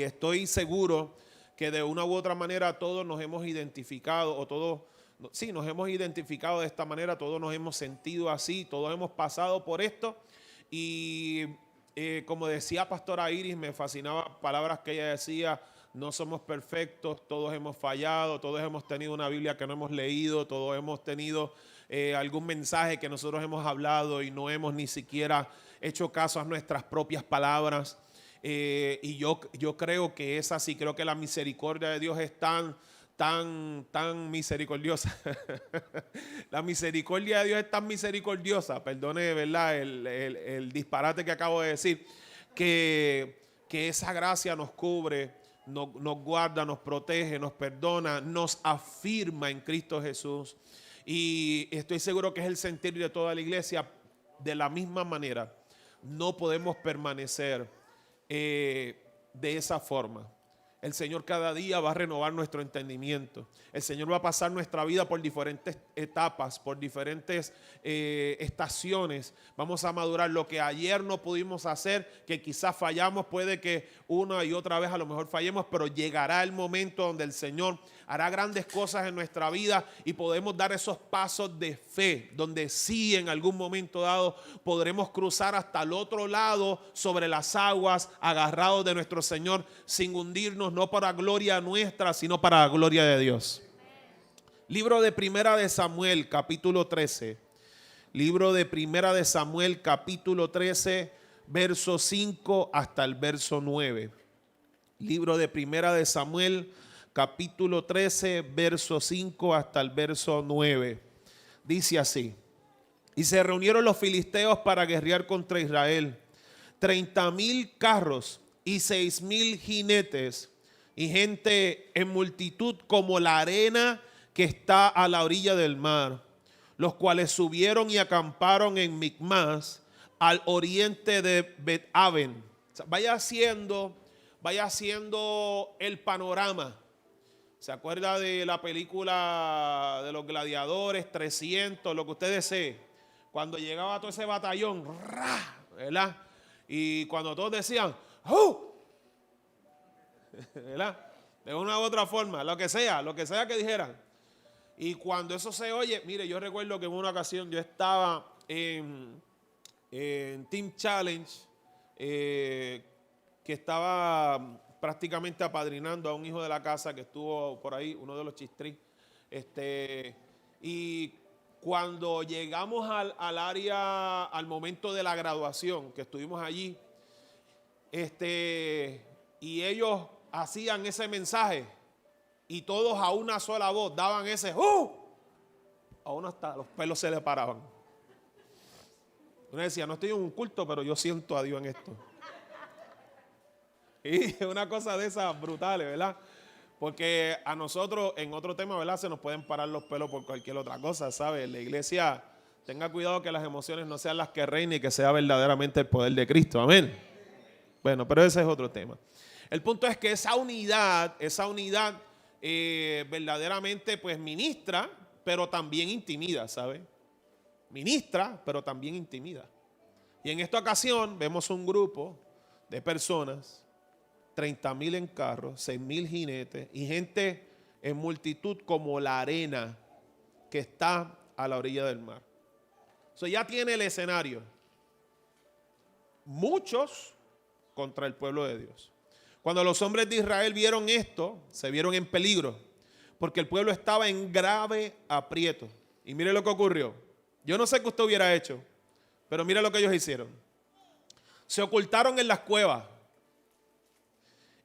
y estoy seguro que de una u otra manera todos nos hemos identificado, nos hemos identificado de esta manera, todos nos hemos sentido así, todos hemos pasado por esto. Y como decía Pastora Iris, me fascinaba palabras que ella decía: no somos perfectos, todos hemos fallado, todos hemos tenido una Biblia que no hemos leído, todos hemos tenido algún mensaje que nosotros hemos hablado y no hemos ni siquiera hecho caso a nuestras propias palabras. Y yo creo que es así, creo que la misericordia de Dios es tan misericordiosa. La misericordia de Dios es tan misericordiosa, perdone, ¿verdad?, el disparate que acabo de decir, que esa gracia nos cubre, nos guarda, nos protege, nos perdona, nos afirma en Cristo Jesús. Y estoy seguro que es el sentir de toda la iglesia. De la misma manera, no podemos permanecer de esa forma. El Señor cada día va a renovar nuestro entendimiento. El Señor va a pasar nuestra vida por diferentes etapas, por diferentes estaciones. Vamos a madurar. Lo que ayer no pudimos hacer, que quizás fallamos, puede que una y otra vez a lo mejor fallemos, pero llegará el momento donde el Señor hará grandes cosas en nuestra vida y podemos dar esos pasos de fe, donde sí en algún momento dado podremos cruzar hasta el otro lado sobre las aguas, agarrados de nuestro Señor, sin hundirnos, no para gloria nuestra, sino para la gloria de Dios. Libro de Primera de Samuel, capítulo 13. Libro de Primera de Samuel, capítulo 13, verso 5 hasta el verso 9. Libro de Primera de Samuel, capítulo 13, verso 5 hasta el verso 9. Dice así: y se reunieron los filisteos para guerrear contra Israel, 30,000 carros y 6,000 jinetes, y gente en multitud como la arena que está a la orilla del mar, los cuales subieron y acamparon en Micmas, al oriente de Bet-Aven. O sea, vaya haciendo el panorama. ¿Se acuerda de la película de los gladiadores, 300, lo que usted desee? Cuando llegaba todo ese batallón, ¿verdad? Y cuando todos decían, ¡oh! ¿Verdad? De una u otra forma, lo que sea que dijeran. Y cuando eso se oye, mire, yo recuerdo que en una ocasión yo estaba en Team Challenge, que estaba prácticamente apadrinando a un hijo de la casa que estuvo por ahí, uno de los chistris. Y cuando llegamos al área, al momento de la graduación, que estuvimos allí, y ellos hacían ese mensaje, y todos a una sola voz daban ese a uno hasta los pelos se le paraban. Uno decía, no estoy en un culto, pero yo siento a Dios en esto. Y una cosa de esas brutales, ¿verdad? Porque a nosotros en otro tema, ¿verdad?, se nos pueden parar los pelos por cualquier otra cosa, ¿sabes? La iglesia, tenga cuidado que las emociones no sean las que reinen y que sea verdaderamente el poder de Cristo. Amén. Bueno, pero ese es otro tema. El punto es que esa unidad verdaderamente pues ministra, pero también intimida, ¿sabes? Ministra, pero también intimida. Y en esta ocasión vemos un grupo de personas, 30,000 en carros, 6,000 jinetes y gente en multitud como la arena que está a la orilla del mar. Eso ya tiene el escenario. Muchos contra el pueblo de Dios. Cuando los hombres de Israel vieron esto, se vieron en peligro, porque el pueblo estaba en grave aprieto. Y mire lo que ocurrió. Yo no sé qué usted hubiera hecho, pero mire lo que ellos hicieron. Se ocultaron en las cuevas,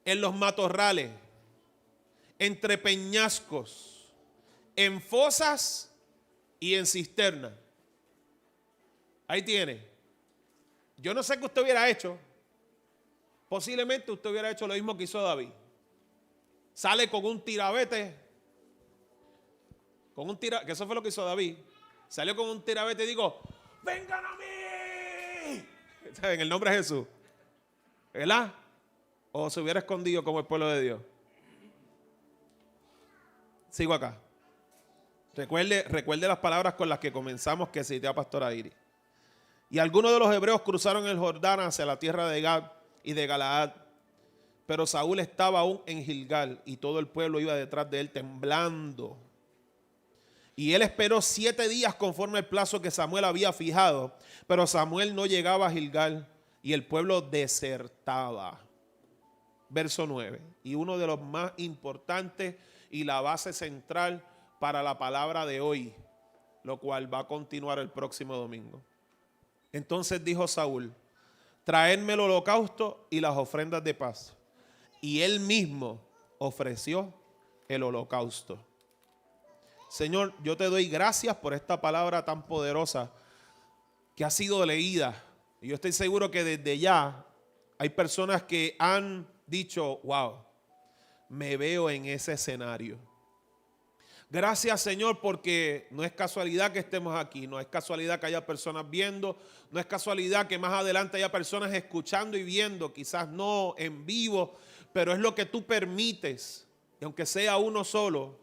en los matorrales, entre peñascos, en fosas y en cisternas. Ahí tiene. Yo no sé qué usted hubiera hecho. Posiblemente usted hubiera hecho lo mismo que hizo David. Sale con un tirabete, que eso fue lo que hizo David. Salió con un tirabete y dijo, ¡vengan a mí! En el nombre de Jesús. ¿Verdad? ¿O se hubiera escondido como el pueblo de Dios? Sigo acá. Recuerde las palabras con las que comenzamos, que cité a Pastora Iris. Y algunos de los hebreos cruzaron el Jordán hacia la tierra de Gad y de Galaad, Pero Saúl estaba aún en Gilgal y todo el pueblo iba detrás de él temblando. Y él esperó 7 días conforme el plazo que Samuel había fijado. Pero Samuel no llegaba a Gilgal y el pueblo desertaba. Verso 9. Y uno de los más importantes y la base central para la palabra de hoy, lo cual va a continuar el próximo domingo. Entonces dijo Saúl: traedme el holocausto y las ofrendas de paz. Y él mismo ofreció el holocausto. Señor, yo te doy gracias por esta palabra tan poderosa que ha sido leída. Y yo estoy seguro que desde ya hay personas que han dicho: wow, me veo en ese escenario. Gracias, Señor, porque no es casualidad que estemos aquí, no es casualidad que haya personas viendo, no es casualidad que más adelante haya personas escuchando y viendo, quizás no en vivo, pero es lo que tú permites. Y aunque sea uno solo,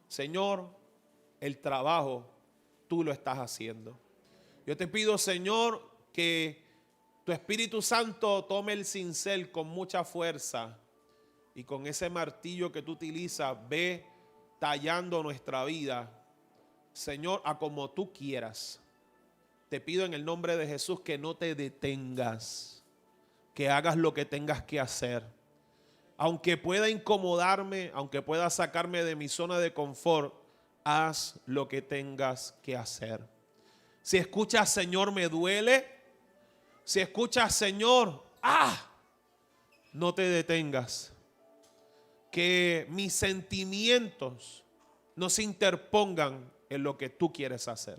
Señor, el trabajo tú lo estás haciendo. Yo te pido, Señor, que tu Espíritu Santo tome el cincel con mucha fuerza y con ese martillo que tú utilizas, ve tallando nuestra vida, Señor, a como tú quieras. Te pido en el nombre de Jesús que no te detengas, que hagas lo que tengas que hacer. Aunque pueda incomodarme, aunque pueda sacarme de mi zona de confort, haz lo que tengas que hacer. Si escuchas, Señor, me duele. Si escuchas, Señor, no te detengas. Que mis sentimientos no se interpongan en lo que tú quieres hacer.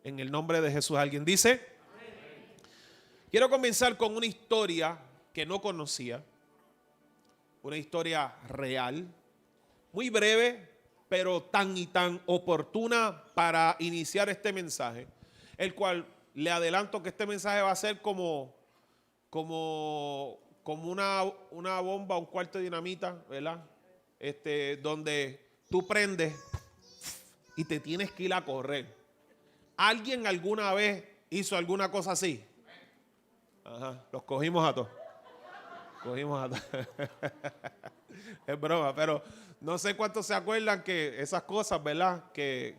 En el nombre de Jesús. ¿Alguien dice? Amén. Quiero comenzar con una historia que no conocía. Una historia real. Muy breve, pero tan y tan oportuna para iniciar este mensaje. El cual le adelanto que este mensaje va a ser como una bomba, un cuarto de dinamita, ¿verdad? Donde tú prendes y te tienes que ir a correr. ¿Alguien alguna vez hizo alguna cosa así? Ajá, los cogimos a todos. Es broma, pero no sé cuántos se acuerdan que esas cosas, ¿verdad? Que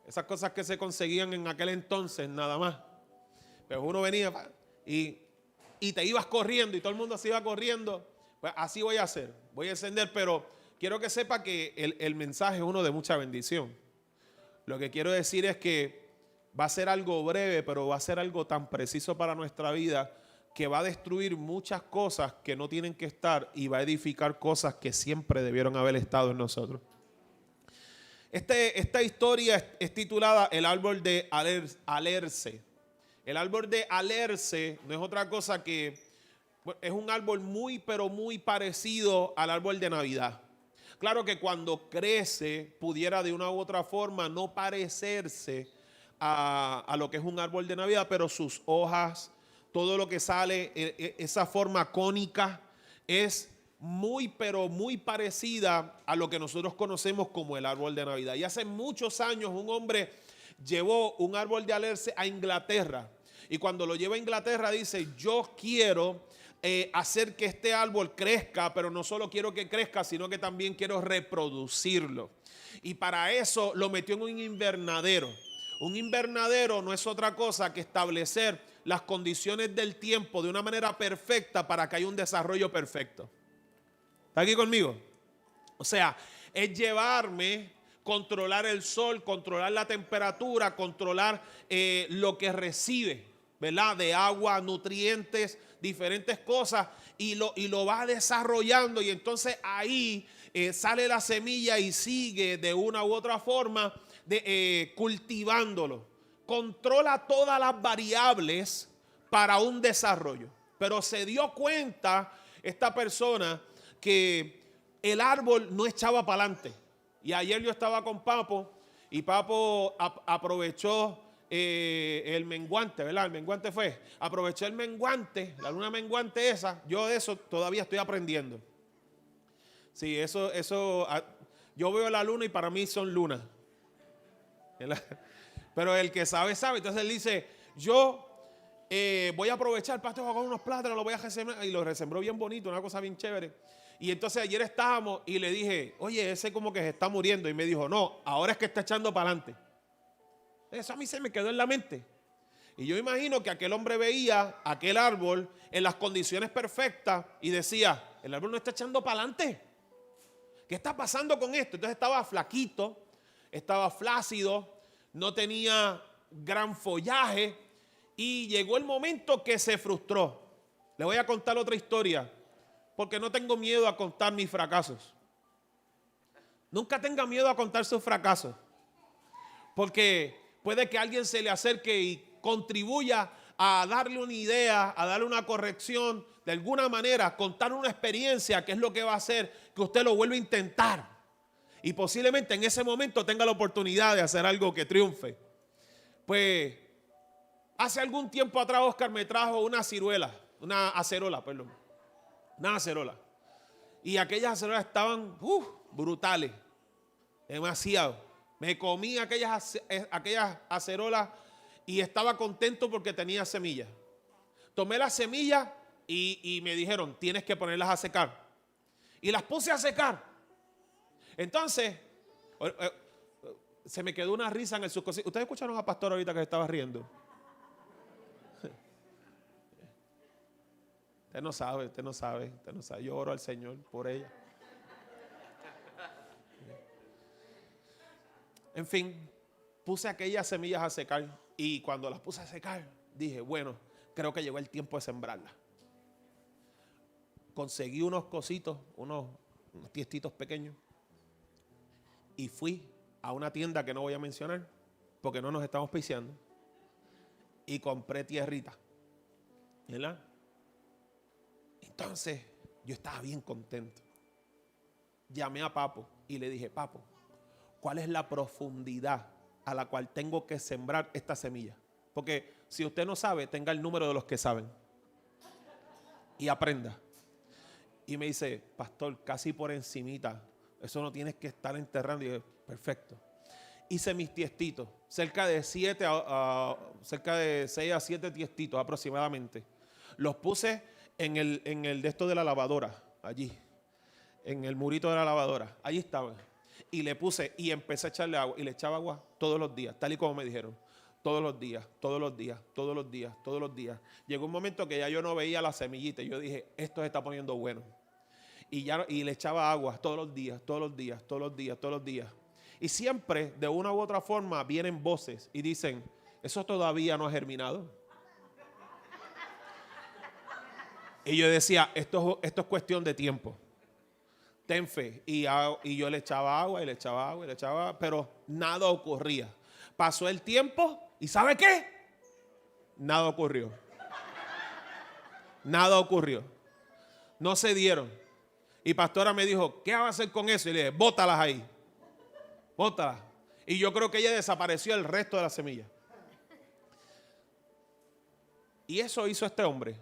esas cosas que se conseguían en aquel entonces nada más. Pero uno venía y te ibas corriendo y todo el mundo se iba corriendo. Pues así voy a hacer, voy a encender, pero quiero que sepa que el mensaje es uno de mucha bendición. Lo que quiero decir es que va a ser algo breve, pero va a ser algo tan preciso para nuestra vida que va a destruir muchas cosas que no tienen que estar y va a edificar cosas que siempre debieron haber estado en nosotros. Esta historia es titulada El árbol de Alerce. El árbol de Alerce no es otra cosa que es un árbol muy, pero muy parecido al árbol de Navidad. Claro que cuando crece pudiera de una u otra forma no parecerse a lo que es un árbol de Navidad, pero sus hojas, todo lo que sale, esa forma cónica es muy, pero muy parecida a lo que nosotros conocemos como el árbol de Navidad. Y hace muchos años un hombre llevó un árbol de Alerce a Inglaterra. Y cuando lo lleva a Inglaterra dice: yo quiero hacer que este árbol crezca, pero no solo quiero que crezca, sino que también quiero reproducirlo. Y para eso lo metió en un invernadero. Un invernadero no es otra cosa que establecer las condiciones del tiempo de una manera perfecta para que haya un desarrollo perfecto. ¿Está aquí conmigo? O sea, es llevarme, controlar el sol, controlar la temperatura, controlar lo que recibe, ¿verdad? De agua, nutrientes, diferentes cosas, y lo va desarrollando, y entonces ahí sale la semilla y sigue de una u otra forma cultivándolo. Controla todas las variables para un desarrollo. Pero se dio cuenta esta persona que el árbol no echaba para adelante. Y ayer yo estaba con Papo y Papo aprovechó el menguante, ¿verdad? El menguante aprovechó el menguante, la luna menguante esa. Yo de eso todavía estoy aprendiendo. Sí, eso, yo veo la luna y para mí son lunas. Pero el que sabe, sabe. Entonces él dice: yo voy a aprovechar, pastor, voy a coger unos plátanos, los voy a resembrar. Y los resembró bien bonito, una cosa bien chévere. Y entonces ayer estábamos y le dije, oye, ese como que se está muriendo. Y me dijo, no, ahora es que está echando para adelante. Eso a mí se me quedó en la mente. Y yo imagino que aquel hombre veía aquel árbol en las condiciones perfectas y decía, el árbol no está echando para adelante. ¿Qué está pasando con esto? Entonces estaba flaquito, estaba flácido, no tenía gran follaje y llegó el momento que se frustró. Le voy a contar otra historia porque no tengo miedo a contar mis fracasos. Nunca tenga miedo a contar sus fracasos porque puede que alguien se le acerque y contribuya a darle una idea, a darle una corrección, de alguna manera, contar una experiencia que es lo que va a hacer que usted lo vuelva a intentar. Y posiblemente en ese momento tenga la oportunidad de hacer algo que triunfe. Pues hace algún tiempo atrás Oscar me trajo una acerola. Y aquellas acerolas estaban brutales, demasiado. Me comí aquellas acerolas y estaba contento porque tenía semillas. Tomé las semillas y me dijeron, tienes que ponerlas a secar. Y las puse a secar. Entonces, se me quedó una risa en el subconsciente. ¿Ustedes escucharon a Pastor ahorita que se estaba riendo? Usted no sabe. Yo oro al Señor por ella. En fin, puse aquellas semillas a secar. Y cuando las puse a secar, dije, bueno, creo que llegó el tiempo de sembrarlas. Conseguí unos cositos, unos tiestitos pequeños. Y fui a una tienda que no voy a mencionar, porque no nos estamos auspiciando. Y compré tierrita. ¿Verdad? Entonces, yo estaba bien contento. Llamé a Papo y le dije, Papo, ¿cuál es la profundidad a la cual tengo que sembrar esta semilla? Porque si usted no sabe, tenga el número de los que saben y aprenda. Y me dice, pastor, casi por encimita, eso no tienes que estar enterrando. Y yo, perfecto. Hice mis tiestitos, cerca de 6 a 7 tiestitos aproximadamente. Los puse en el de esto de la lavadora, allí, en el murito de la lavadora, allí estaban. Y le puse y empecé a echarle agua y le echaba agua todos los días, tal y como me dijeron. Todos los días. Llegó un momento que ya yo no veía la semillita y yo dije, esto se está poniendo bueno. Y le echaba agua todos los días. Y siempre, de una u otra forma, vienen voces y dicen, eso todavía no ha germinado. Y yo decía, esto es cuestión de tiempo. Ten fe. Y yo le echaba agua, pero nada ocurría. Pasó el tiempo y ¿sabe qué? Nada ocurrió. No se dieron. Y pastora me dijo, ¿qué va a hacer con eso? Y le dije, bótalas ahí. Bótalas. Y yo creo que ella desapareció el resto de la semilla. Y eso hizo este hombre.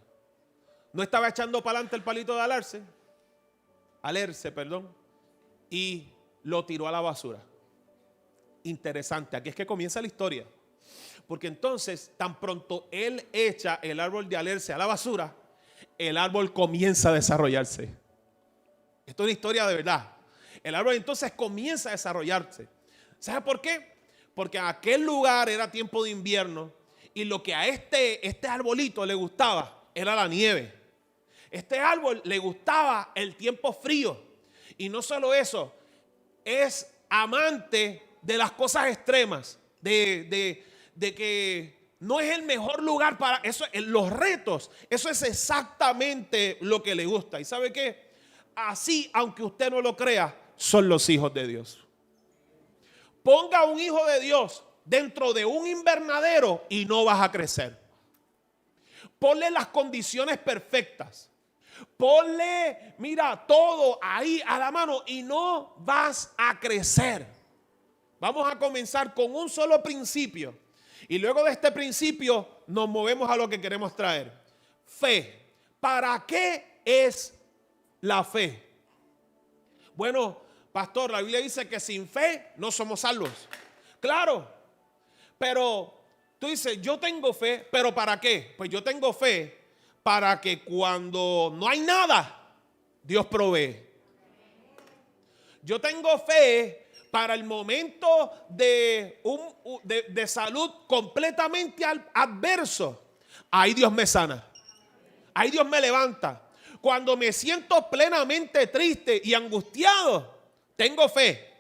No estaba echando para adelante el palito de alerce, y lo tiró a la basura. Interesante, aquí es que comienza la historia. Porque entonces, tan pronto él echa el árbol de alerce a la basura, el árbol comienza a desarrollarse. Esto es una historia de verdad. El árbol entonces comienza a desarrollarse. ¿Sabe por qué? Porque en aquel lugar era tiempo de invierno y lo que a este arbolito le gustaba era la nieve. Este árbol le gustaba el tiempo frío. Y no solo eso, es amante de las cosas extremas, de que no es el mejor lugar para eso, los retos. Eso es exactamente lo que le gusta. ¿Y sabe qué? Así, aunque usted no lo crea, son los hijos de Dios. Ponga a un hijo de Dios dentro de un invernadero y no vas a crecer. Ponle las condiciones perfectas. Ponle, mira, todo ahí a la mano y no vas a crecer. Vamos a comenzar con un solo principio. Y luego de este principio nos movemos a lo que queremos traer. Fe. ¿Para qué es la fe? Bueno, pastor, la Biblia dice que sin fe no somos salvos. Claro, pero Tú dices, yo tengo fe, pero ¿para qué? Pues yo tengo fe para que cuando no hay nada, Dios provee. Yo tengo fe para el momento de salud completamente adverso. Ahí Dios me sana. Ahí Dios me levanta. Cuando me siento plenamente triste y angustiado, tengo fe.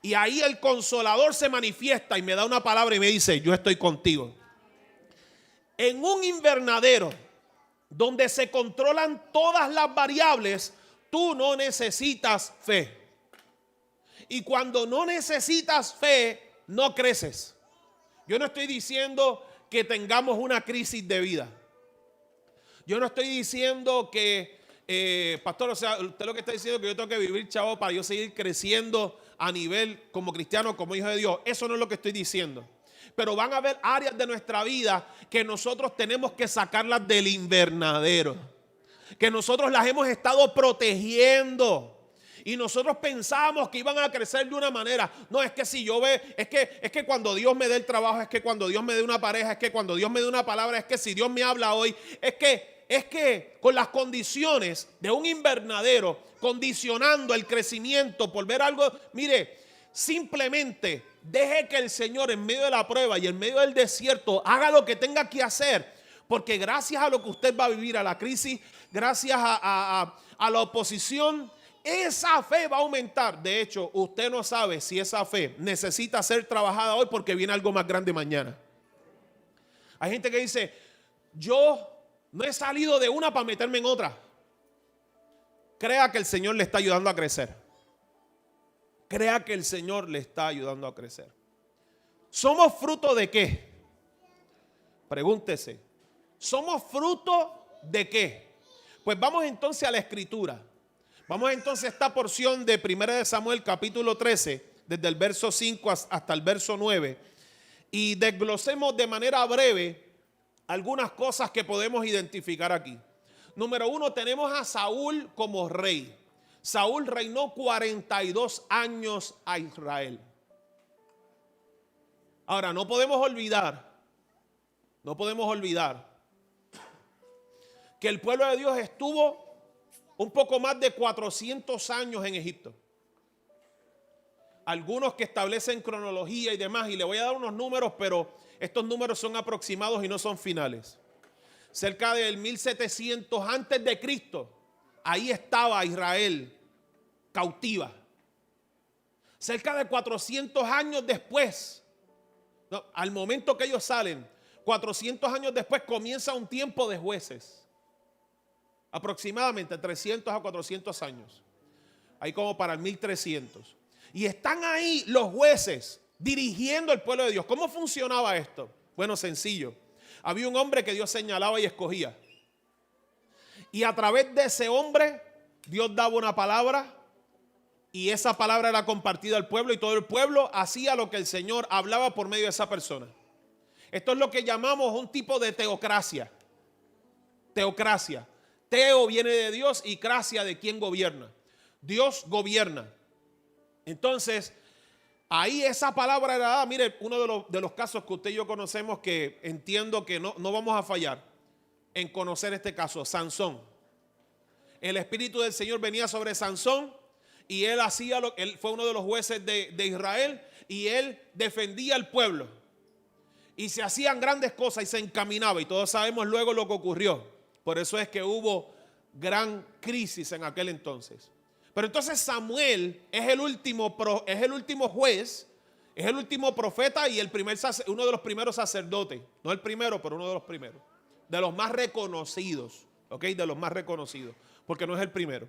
Y ahí el Consolador se manifiesta y me da una palabra y me dice, yo estoy contigo. En un invernadero donde se controlan todas las variables, tú no necesitas fe. Y cuando no necesitas fe, no creces. Yo no estoy diciendo que tengamos una crisis de vida. Yo no estoy diciendo que, pastor, o sea, usted lo que está diciendo es que yo tengo que vivir, chavo, para yo seguir creciendo a nivel como cristiano, como hijo de Dios. Eso no es lo que estoy diciendo. Pero van a haber áreas de nuestra vida que nosotros tenemos que sacarlas del invernadero. Que nosotros las hemos estado protegiendo. Y nosotros pensábamos que iban a crecer de una manera. No, es que si yo veo, es que cuando Dios me dé el trabajo, es que cuando Dios me dé una pareja, es que cuando Dios me dé una palabra, es que si Dios me habla hoy, es que con las condiciones de un invernadero, condicionando el crecimiento por ver algo, mire, simplemente deje que el Señor en medio de la prueba y en medio del desierto haga lo que tenga que hacer, porque gracias a lo que usted va a vivir, a la crisis, gracias a la oposición, esa fe va a aumentar. De hecho, usted no sabe si esa fe necesita ser trabajada hoy porque viene algo más grande mañana. Hay gente que dice, yo no he salido de una para meterme en otra. Crea que el Señor le está ayudando a crecer. Crea que el Señor le está ayudando a crecer. ¿Somos fruto de qué? Pregúntese. ¿Somos fruto de qué? Pues vamos entonces a la Escritura. Vamos entonces a esta porción de 1 Samuel capítulo 13, desde el verso 5 hasta el verso 9, y desglosemos de manera breve algunas cosas que podemos identificar aquí. Número 1, tenemos a Saúl como rey. Saúl reinó 42 años a Israel. Ahora, no podemos olvidar que el pueblo de Dios estuvo un poco más de 400 años en Egipto. Algunos que establecen cronología y demás, y le voy a dar unos números, pero estos números son aproximados y no son finales. Cerca del 1700 antes de Cristo, ahí estaba Israel cautiva. Cerca de 400 años después, no, al momento que ellos salen, 400 años después comienza un tiempo de jueces. Aproximadamente 300 a 400 años. Ahí como para el 1300. Y están ahí los jueces dirigiendo el pueblo de Dios. ¿Cómo funcionaba esto? Bueno, sencillo. Había un hombre que Dios señalaba y escogía. Y a través de ese hombre, Dios daba una palabra. Y esa palabra era compartida al pueblo. Y todo el pueblo hacía lo que el Señor hablaba por medio de esa persona. Esto es lo que llamamos un tipo de teocracia. Teocracia. Teo viene de Dios y cracia de quien gobierna. Dios gobierna. Entonces, ahí esa palabra era dada. Mire, uno de los casos que usted y yo conocemos, que entiendo que no vamos a fallar en conocer este caso, Sansón. El Espíritu del Señor venía sobre Sansón y él fue uno de los jueces de Israel y él defendía al pueblo. Y se hacían grandes cosas y se encaminaba, y todos sabemos luego lo que ocurrió. Por eso es que hubo gran crisis en aquel entonces. Pero entonces Samuel es el último juez, es el último profeta y uno de los primeros sacerdotes. No el primero, pero uno de los primeros. De los más reconocidos, ¿ok? De los más reconocidos, porque no es el primero.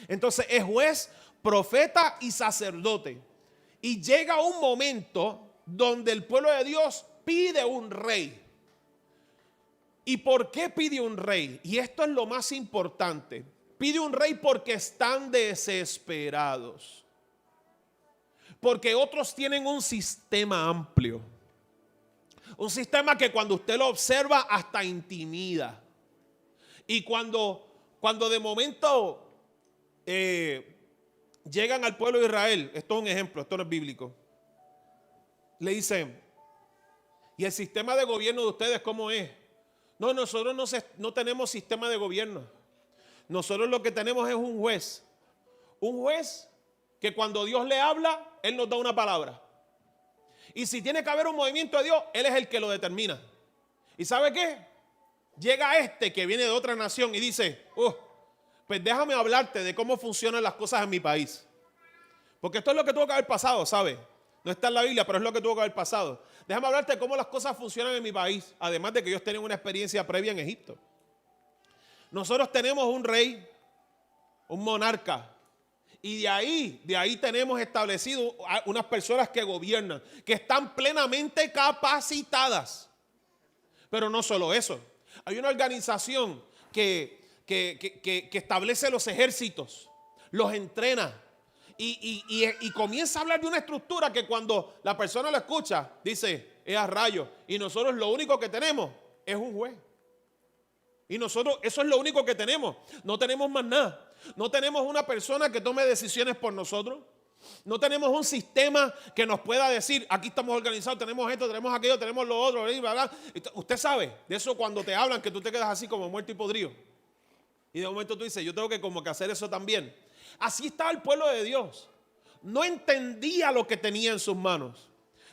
Entonces es juez, profeta y sacerdote. Y llega un momento donde el pueblo de Dios pide un rey. ¿Y por qué pide un rey? Y esto es lo más importante. Pide un rey porque están desesperados. Porque otros tienen un sistema amplio. Un sistema que cuando usted lo observa hasta intimida. Y cuando de momento llegan al pueblo de Israel, esto es un ejemplo, esto no es bíblico. Le dicen, ¿Y el sistema de gobierno de ustedes cómo es? No, nosotros no tenemos sistema de gobierno. Nosotros lo que tenemos es un juez. Un juez que cuando Dios le habla, Él nos da una palabra. Y si tiene que haber un movimiento de Dios, Él es el que lo determina. ¿Y sabe qué? Llega este que viene de otra nación y dice, pues déjame hablarte de cómo funcionan las cosas en mi país. Porque esto es lo que tuvo que haber pasado, ¿sabe? No está en la Biblia, pero es lo que tuvo que haber pasado. Déjame hablarte de cómo las cosas funcionan en mi país. Además de que ellos tienen una experiencia previa en Egipto. Nosotros tenemos un rey, un monarca. Y de ahí tenemos establecido unas personas que gobiernan, que están plenamente capacitadas. Pero no solo eso. Hay una organización que establece los ejércitos, los entrena y comienza a hablar de una estructura que cuando la persona lo escucha, dice, es a rayos. Y nosotros lo único que tenemos es un juez. Y nosotros eso es lo único que tenemos. No tenemos más nada. No tenemos una persona que tome decisiones por nosotros. No tenemos un sistema que nos pueda decir, aquí estamos organizados, tenemos esto, tenemos aquello, tenemos lo otro, bla, bla. Usted sabe de eso cuando te hablan que tú te quedas así como muerto y podrido. Y de momento tú dices, yo tengo que como que hacer eso también. Así estaba el pueblo de Dios. No entendía lo que tenía en sus manos.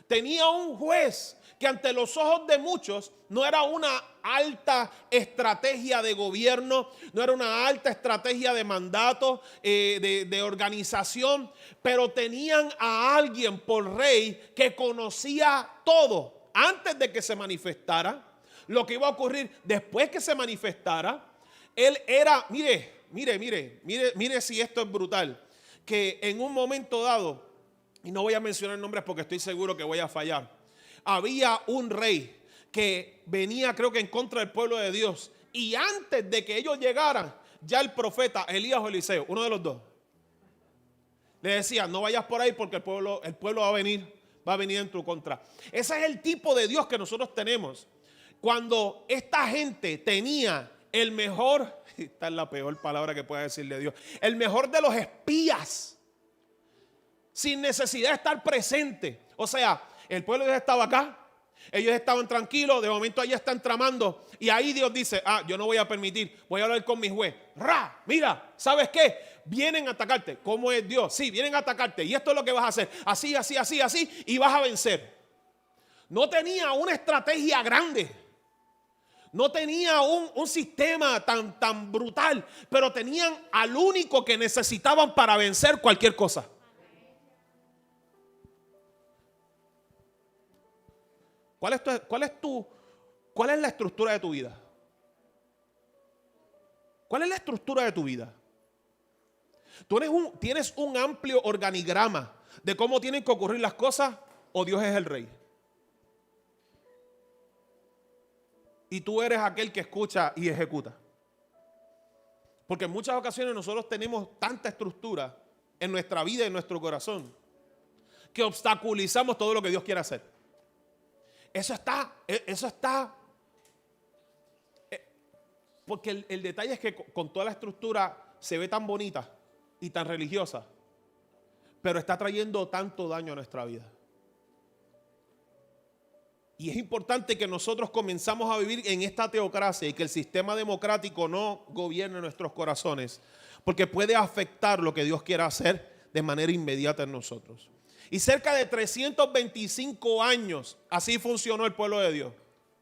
Tenía un juez que ante los ojos de muchos no era una alta estrategia de gobierno, no era una alta estrategia de mandato, de organización, pero tenían a alguien por rey que conocía todo antes de que se manifestara, lo que iba a ocurrir después que se manifestara. Él era, mire si esto es brutal, que en un momento dado, y no voy a mencionar nombres porque estoy seguro que voy a fallar, había un rey que venía, creo que en contra del pueblo de Dios. Y antes de que ellos llegaran, ya el profeta Elías o Eliseo, uno de los dos, le decía, no vayas por ahí porque el pueblo va a venir en tu contra. Ese es el tipo de Dios que nosotros tenemos. Cuando esta gente tenía el mejor, esta es la peor palabra que pueda decirle Dios, el mejor de los espías, sin necesidad de estar presente. O sea, el pueblo de Dios estaba acá, ellos estaban tranquilos, de momento allá están tramando y ahí Dios dice, yo no voy a permitir, voy a hablar con mi juez. Mira, ¿sabes qué? Vienen a atacarte. ¿Cómo es Dios? Sí, vienen a atacarte y esto es lo que vas a hacer, así, y vas a vencer. No tenía una estrategia grande, no tenía un sistema tan brutal, pero tenían al único que necesitaban para vencer cualquier cosa. ¿Cuál es la estructura de tu vida? ¿Cuál es la estructura de tu vida? ¿Tú tienes un amplio organigrama de cómo tienen que ocurrir las cosas o Dios es el rey? Y tú eres aquel que escucha y ejecuta. Porque en muchas ocasiones nosotros tenemos tanta estructura en nuestra vida y en nuestro corazón que obstaculizamos todo lo que Dios quiere hacer. Eso está. Porque el detalle es que con toda la estructura se ve tan bonita y tan religiosa, pero está trayendo tanto daño a nuestra vida. Y es importante que nosotros comenzamos a vivir en esta teocracia y que el sistema democrático no gobierne nuestros corazones, porque puede afectar lo que Dios quiera hacer de manera inmediata en nosotros. Y cerca de 325 años así funcionó el pueblo de Dios,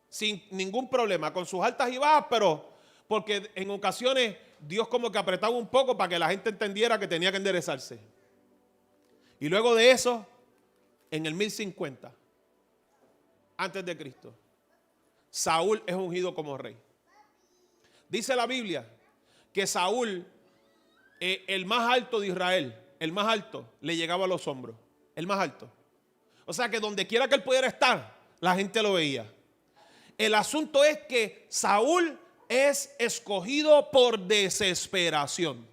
sin ningún problema, con sus altas y bajas, pero porque en ocasiones Dios como que apretaba un poco para que la gente entendiera que tenía que enderezarse. Y luego de eso, en el 1050, antes de Cristo, Saúl es ungido como rey. Dice la Biblia que Saúl, el más alto de Israel, el más alto, le llegaba a los hombros. El más alto. O sea que donde quiera que él pudiera estar, la gente lo veía. El asunto es que Saúl es escogido por desesperación.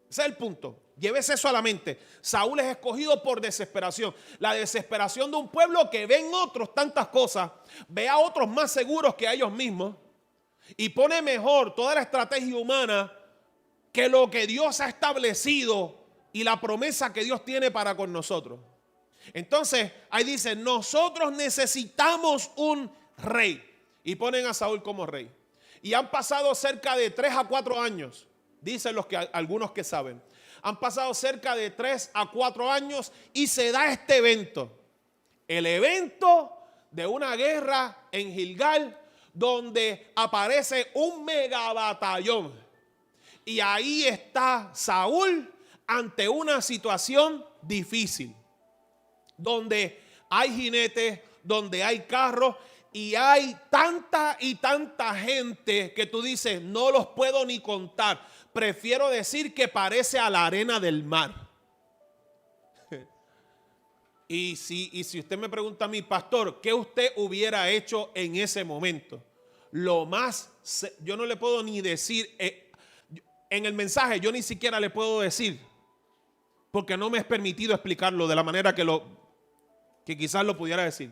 Ese es el punto. Llévese eso a la mente. Saúl es escogido por desesperación. La desesperación de un pueblo que ve en otros tantas cosas, ve a otros más seguros que a ellos mismos y pone mejor toda la estrategia humana que lo que Dios ha establecido y la promesa que Dios tiene para con nosotros. Entonces, ahí dice, nosotros necesitamos un rey. Y ponen a Saúl como rey. Y han pasado cerca de 3 a 4 años. Dicen algunos que saben. Han pasado cerca de 3 a 4 años y se da este evento. El evento de una guerra en Gilgal, donde aparece un mega batallón. Y ahí está Saúl ante una situación difícil, donde hay jinetes, donde hay carros y hay tanta y tanta gente que tú dices, no los puedo ni contar. Prefiero decir que parece a la arena del mar. Y si usted me pregunta a mí, pastor, ¿qué usted hubiera hecho en ese momento? Yo no le puedo ni decir, en el mensaje yo ni siquiera le puedo decir, porque no me es permitido explicarlo de la manera que quizás lo pudiera decir.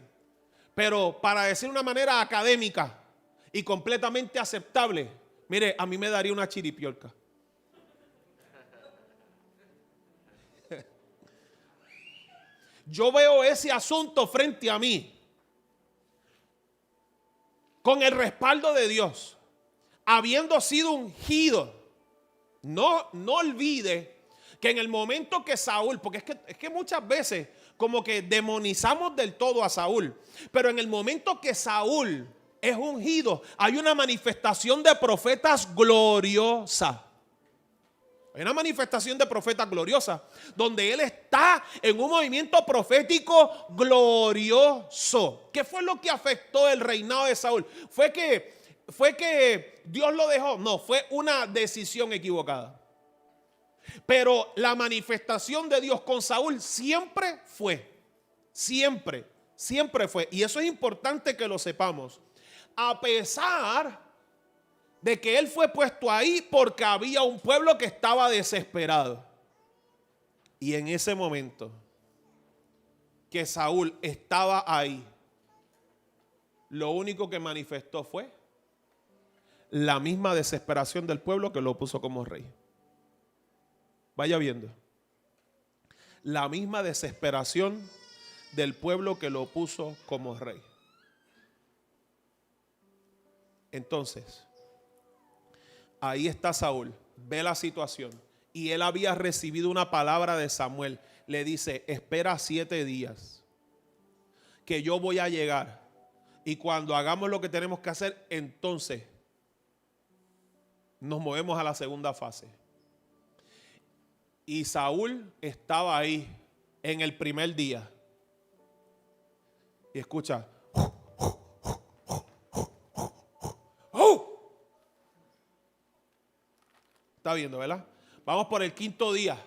Pero para decir una manera académica y completamente aceptable, mire, a mí me daría una chiripiorca. Yo veo ese asunto frente a mí, con el respaldo de Dios, habiendo sido ungido. No olvide que en el momento que Saúl, porque es que muchas veces como que demonizamos del todo a Saúl, pero en el momento que Saúl es ungido, hay una manifestación de profetas gloriosa. Hay una manifestación de profeta gloriosa, donde él está en un movimiento profético glorioso. ¿Qué fue lo que afectó el reinado de Saúl? ¿Fue que Dios lo dejó? No, fue una decisión equivocada. Pero la manifestación de Dios con Saúl siempre fue. Siempre fue. Y eso es importante que lo sepamos. A pesar de que él fue puesto ahí porque había un pueblo que estaba desesperado. Y en ese momento que Saúl estaba ahí, lo único que manifestó fue la misma desesperación del pueblo que lo puso como rey. Vaya viendo. La misma desesperación del pueblo que lo puso como rey. Entonces, ahí está Saúl, ve la situación y él había recibido una palabra de Samuel. Le dice, espera 7 días que yo voy a llegar y cuando hagamos lo que tenemos que hacer, entonces nos movemos a la segunda fase. Y Saúl estaba ahí en el primer día. Y escucha. Está viendo, ¿verdad? Vamos por el 5.º día.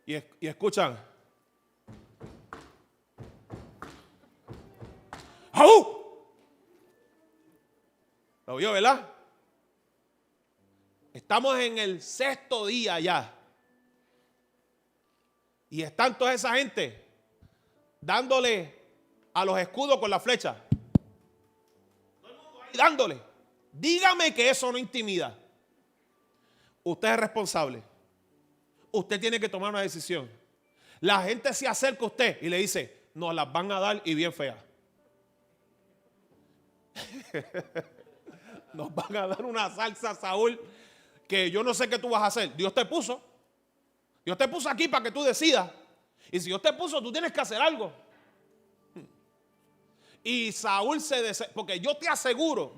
Y escuchan. ¿Lo vio, verdad? Estamos en el 6.º día ya. Y están toda esa gente dándole a los escudos con la flecha. Todo el mundo ahí dándole. Dígame que eso no intimida. Usted es responsable. Usted tiene que tomar una decisión. La gente se acerca a usted y le dice, nos las van a dar y bien feas. Nos van a dar una salsa, Saúl, que yo no sé qué tú vas a hacer. Dios te puso. Dios te puso aquí para que tú decidas. Y si Dios te puso, tú tienes que hacer algo. Y Saúl porque yo te aseguro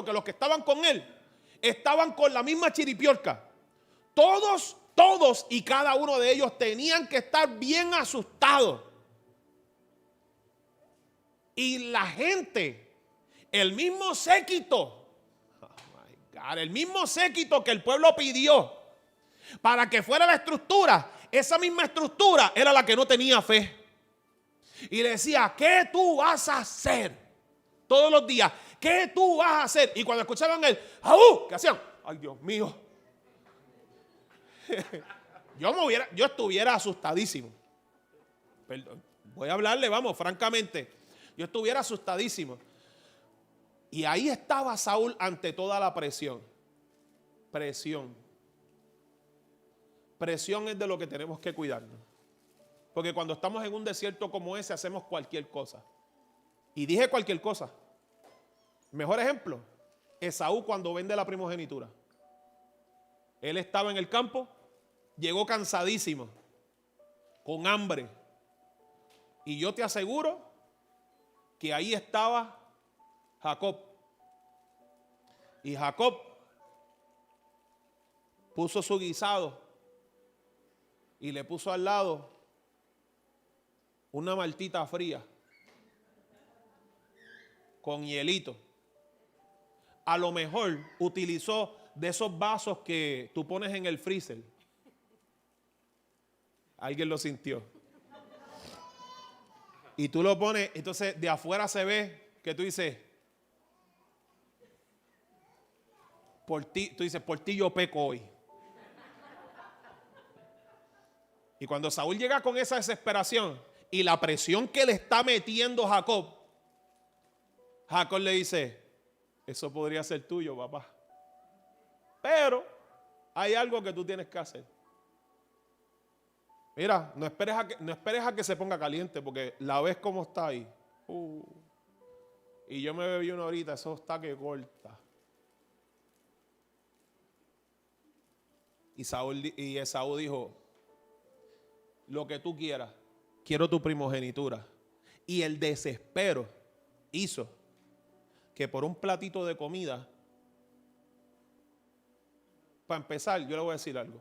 que los que estaban con él estaban con la misma chiripiorca. Todos y cada uno de ellos tenían que estar bien asustados. Y la gente, el mismo séquito, el mismo séquito que el pueblo pidió para que fuera la estructura, esa misma estructura era la que no tenía fe. Y le decía, ¿qué tú vas a hacer? Todos los días, ¿qué tú vas a hacer? Y cuando escuchaban el ¿qué hacían? Ay, Dios mío. Yo estuviera asustadísimo. Perdón, voy a hablarle, vamos, francamente. Yo estuviera asustadísimo. Y ahí estaba Saúl ante toda la presión. Presión es de lo que tenemos que cuidarnos. Porque cuando estamos en un desierto como ese, hacemos cualquier cosa. Y dije cualquier cosa. Mejor ejemplo, Esaú cuando vende la primogenitura. Él estaba en el campo, llegó cansadísimo, con hambre. Y yo te aseguro que ahí estaba Jacob. Y Jacob puso su guisado y le puso al lado una maltita fría con hielito. A lo mejor utilizó de esos vasos que tú pones en el freezer. Alguien lo sintió. Y tú lo pones, entonces de afuera se ve que tú dices, por ti, tú dices, por ti yo peco hoy. Y cuando Saúl llega con esa desesperación y la presión que le está metiendo Jacob, Jacob le dice, eso podría ser tuyo, papá. Pero hay algo que tú tienes que hacer. Mira, no esperes a que se ponga caliente, porque la ves como está ahí. Y yo me bebí una horita, eso está que corta. Y Esaú dijo, lo que tú quieras, quiero tu primogenitura. Y el desespero hizo que por un platito de comida, para empezar, yo le voy a decir algo.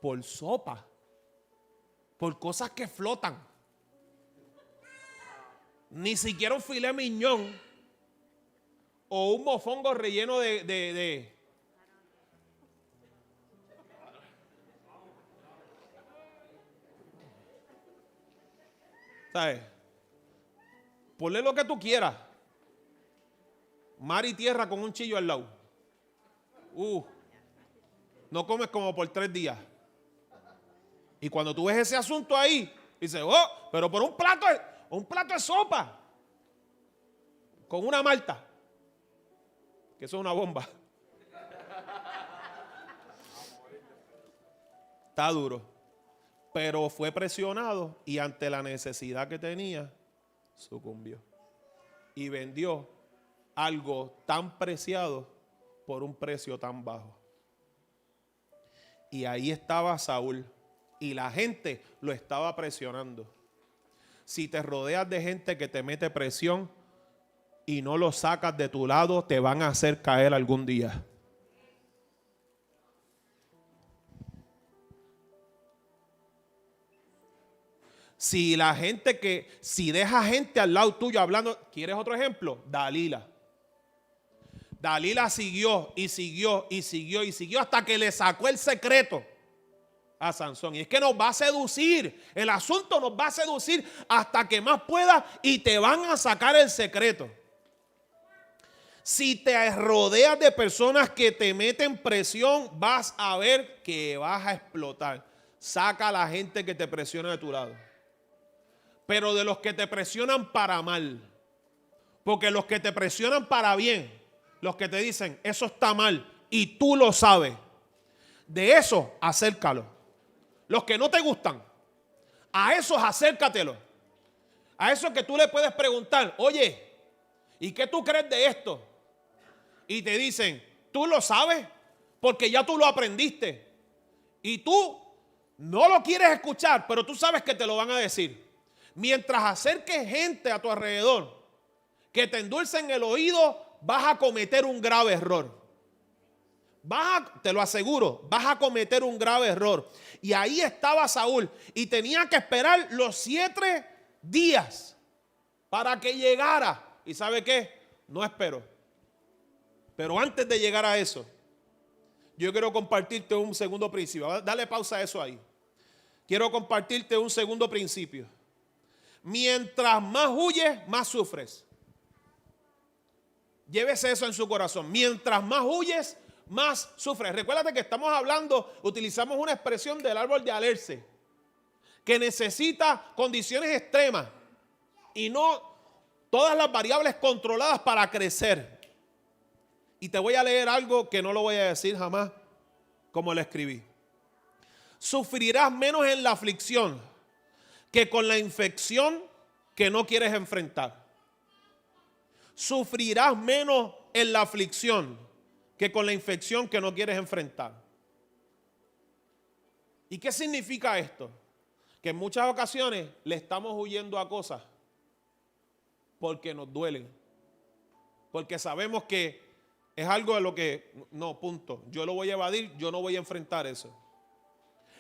Por sopa, por cosas que flotan. Ni siquiera un filet miñón o un mofongo relleno de ¿sabes? Ponle lo que tú quieras. Mar y tierra con un chillo al lado. No comes como por 3 días. Y cuando tú ves ese asunto ahí, dices, oh, pero por un plato de sopa. Con una malta. Que eso es una bomba. Está duro. Pero fue presionado y ante la necesidad que tenía, sucumbió. Y vendió algo tan preciado por un precio tan bajo. Y ahí estaba Saúl. Y la gente lo estaba presionando. Si te rodeas de gente que te mete presión y no lo sacas de tu lado, te van a hacer caer algún día. Si deja gente al lado tuyo hablando, ¿quieres otro ejemplo? Dalila. Dalila siguió y siguió y siguió y siguió hasta que le sacó el secreto a Sansón. Y es que nos va a seducir. El asunto nos va a seducir hasta que más pueda y te van a sacar el secreto. Si te rodeas de personas que te meten presión, vas a ver que vas a explotar. Saca a la gente que te presiona de tu lado. Pero de los que te presionan para mal. Porque los que te presionan para bien, los que te dicen, eso está mal y tú lo sabes, de eso acércalo. Los que no te gustan, a esos acércatelo. A esos que tú le puedes preguntar, oye, ¿y qué tú crees de esto? Y te dicen, tú lo sabes porque ya tú lo aprendiste. Y tú no lo quieres escuchar, pero tú sabes que te lo van a decir. Mientras acerques gente a tu alrededor que te endulcen el oído, vas a cometer un grave error. Te lo aseguro, vas a cometer un grave error. Y ahí estaba Saúl y tenía que esperar los 7 días para que llegara. ¿Y sabe qué? No esperó. Pero antes de llegar a eso, yo quiero compartirte un segundo principio. Dale pausa a eso ahí. Quiero compartirte un segundo principio. Mientras más huyes, más sufres. Llévese eso en su corazón. Mientras más huyes, más sufres. Recuérdate que estamos hablando, utilizamos una expresión del árbol de alerce, que necesita condiciones extremas y no todas las variables controladas para crecer. Y te voy a leer algo que no lo voy a decir jamás como lo escribí. sufrirás menos en la aflicción que con la infección que no quieres enfrentar. Sufrirás menos en la aflicción que con la infección que no quieres enfrentar. ¿Y qué significa esto? Que en muchas ocasiones le estamos huyendo a cosas porque nos duelen. Porque sabemos que es algo de lo que, no, punto, yo lo voy a evadir, yo no voy a enfrentar eso.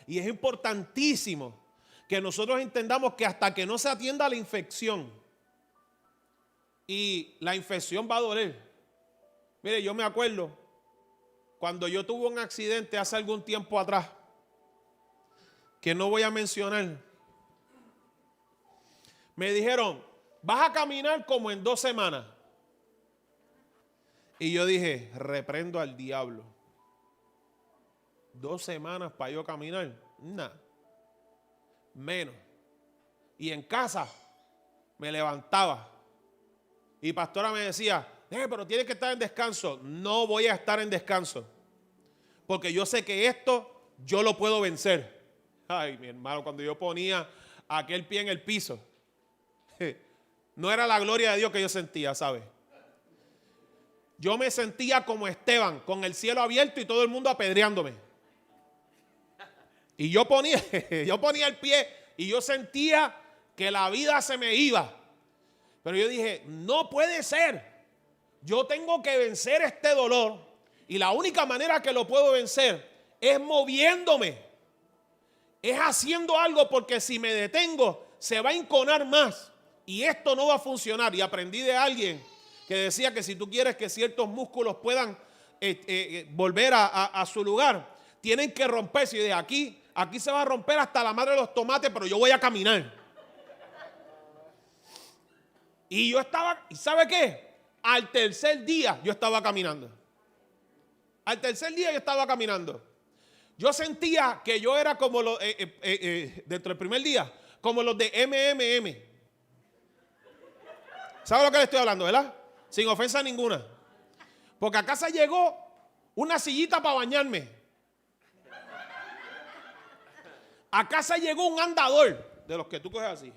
Y es importantísimo que nosotros entendamos que hasta que no se atienda la infección, y la infección va a doler. Mire, yo me acuerdo cuando yo tuve un accidente hace algún tiempo atrás, que no voy a mencionar. Me dijeron, vas a caminar como en 2 semanas. Y yo dije, reprendo al diablo. 2 semanas para yo caminar, nada, menos. Y en casa me levantaba y pastora me decía, pero tienes que estar en descanso. No voy a estar en descanso, porque yo sé que esto yo lo puedo vencer. Ay, mi hermano, cuando yo ponía aquel pie en el piso, no era la gloria de Dios que yo sentía, ¿sabes? Yo me sentía como Esteban, con el cielo abierto y todo el mundo apedreándome. Y yo ponía el pie y yo sentía que la vida se me iba. Pero yo dije, no puede ser. Yo tengo que vencer este dolor. Y la única manera que lo puedo vencer es moviéndome. Es haciendo algo, porque si me detengo se va a enconar más. Y esto no va a funcionar. Y aprendí de alguien que decía que si tú quieres que ciertos músculos puedan volver a su lugar, tienen que romperse. Y de aquí se va a romper hasta la madre de los tomates, pero yo voy a caminar. Y yo estaba, ¿y sabe qué? Al tercer día yo estaba caminando. Al tercer día yo estaba caminando. Yo sentía que yo era como los, dentro del primer día, como los de MMM. ¿Sabe lo que le estoy hablando, verdad? Sin ofensa ninguna. Porque a casa llegó una sillita para bañarme. A casa llegó un andador, de los que tú coges así.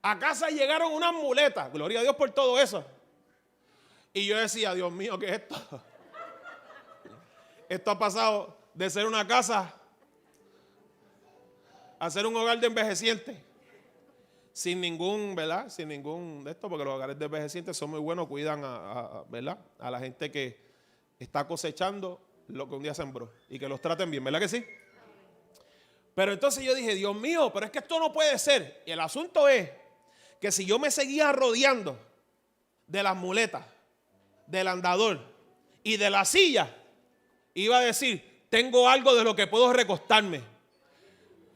A casa llegaron unas muletas. Gloria a Dios por todo eso. Y yo decía, Dios mío, ¿qué es esto? Esto ha pasado de ser una casa a ser un hogar de envejecientes. Sin ningún, ¿verdad? Sin ningún de esto, porque los hogares de envejecientes son muy buenos, cuidan ¿verdad? A la gente que está cosechando lo que un día sembró y que los traten bien, ¿verdad que sí? Pero entonces yo dije, Dios mío, pero es que esto no puede ser. Y el asunto es que si yo me seguía rodeando de las muletas, del andador y de la silla, iba a decir, tengo algo de lo que puedo recostarme.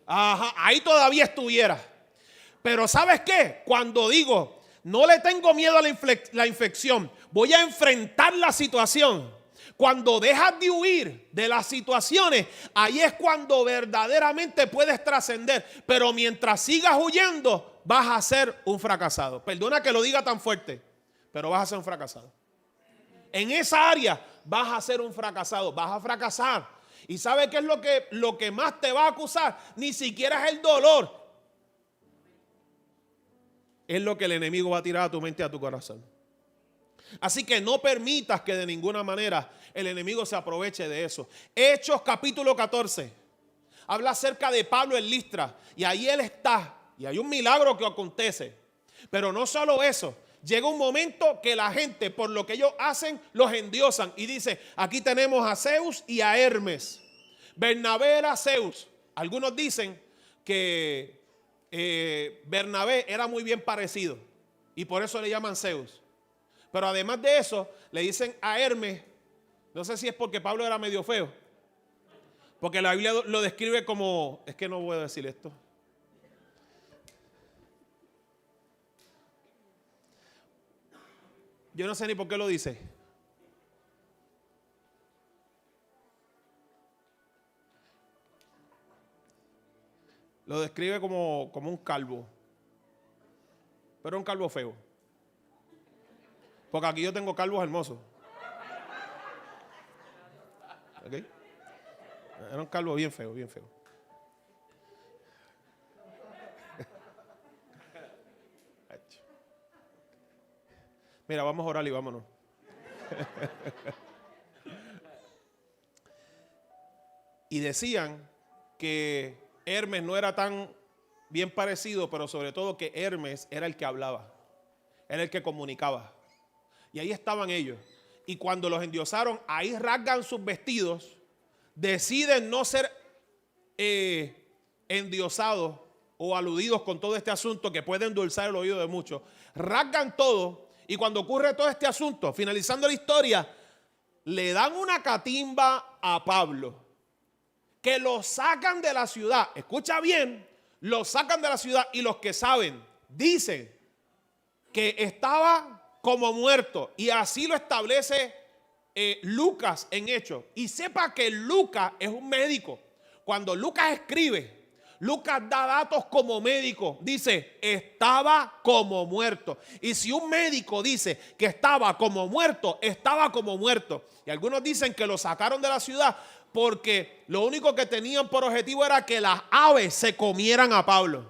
Ajá, ahí todavía estuviera. Pero ¿sabes qué? Cuando digo, no le tengo miedo a la infección, voy a enfrentar la situación. Cuando dejas de huir de las situaciones, ahí es cuando verdaderamente puedes trascender. Pero mientras sigas huyendo, vas a ser un fracasado. Perdona que lo diga tan fuerte, pero vas a ser un fracasado. En esa área vas a ser un fracasado, vas a fracasar. ¿Y sabes qué es lo que más te va a acusar? Ni siquiera es el dolor. Es lo que el enemigo va a tirar a tu mente y a tu corazón. Así que no permitas que de ninguna manera el enemigo se aproveche de eso. Hechos capítulo 14 habla acerca de Pablo en Listra, y ahí él está, y hay un milagro que acontece. Pero no solo eso, llega un momento que la gente, por lo que ellos hacen, los endiosan y dice, aquí tenemos a Zeus y a Hermes. Bernabé era Zeus. Algunos dicen que Bernabé era muy bien parecido y por eso le llaman Zeus. Pero además de eso, le dicen a Hermes, no sé si es porque Pablo era medio feo, porque la Biblia lo describe como, es que no voy a decir esto. Yo no sé ni por qué lo dice. Lo describe como un calvo, pero un calvo feo. Porque aquí yo tengo calvos hermosos. ¿Okay? Era un calvo bien feo, bien feo. Mira, vamos a orar y vámonos. Y decían que Hermes no era tan bien parecido, pero sobre todo que Hermes era el que hablaba, era el que comunicaba. Y ahí estaban ellos. Y cuando los endiosaron, ahí rasgan sus vestidos, deciden no ser endiosados o aludidos con todo este asunto que puede endulzar el oído de muchos. Rasgan todo y cuando ocurre todo este asunto, finalizando la historia, le dan una catimba a Pablo, que lo sacan de la ciudad. Escucha bien, lo sacan de la ciudad y los que saben dicen que estaba como muerto, y así lo establece Lucas en Hechos. Y sepa que Lucas es un médico. Cuando Lucas escribe, Lucas da datos como médico. Dice, estaba como muerto. Y si un médico dice que estaba como muerto, estaba como muerto. Y algunos dicen que lo sacaron de la ciudad porque lo único que tenían por objetivo era que las aves se comieran a Pablo.